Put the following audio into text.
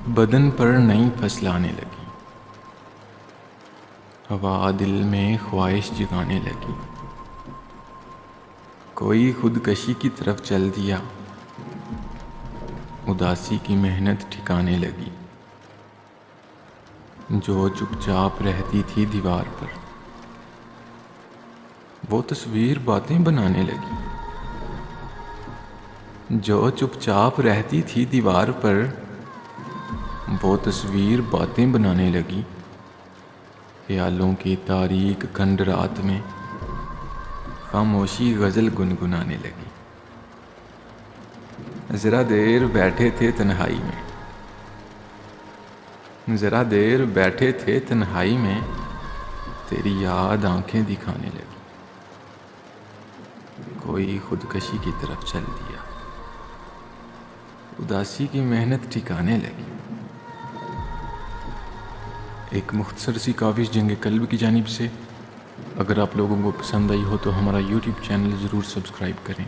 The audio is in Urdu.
بدن پر نئی فصل آنے لگی، ہوا دل میں خواہش جگانے لگی، کوئی خودکشی کی طرف چل دیا، اداسی کی محنت ٹھکانے لگی، جو چپ چاپ رہتی تھی دیوار پر وہ تصویر باتیں بنانے لگی، جو چپ چاپ رہتی تھی دیوار پر وہ تصویر باتیں بنانے لگی، خیالوں کی تاریک کھنڈ رات میں خاموشی غزل گنگنانے لگی۔ ذرا دیر بیٹھے تھے تنہائی میں، ذرا دیر بیٹھے تھے تنہائی میں، تیری یاد آنکھیں دکھانے لگی، کوئی خودکشی کی طرف چل دیا، اداسی کی محنت ٹھکانے لگی۔ ایک مختصر سی کاوش جنگ قلب کی جانب سے۔ اگر آپ لوگوں کو پسند آئی ہو تو ہمارا یوٹیوب چینل ضرور سبسکرائب کریں۔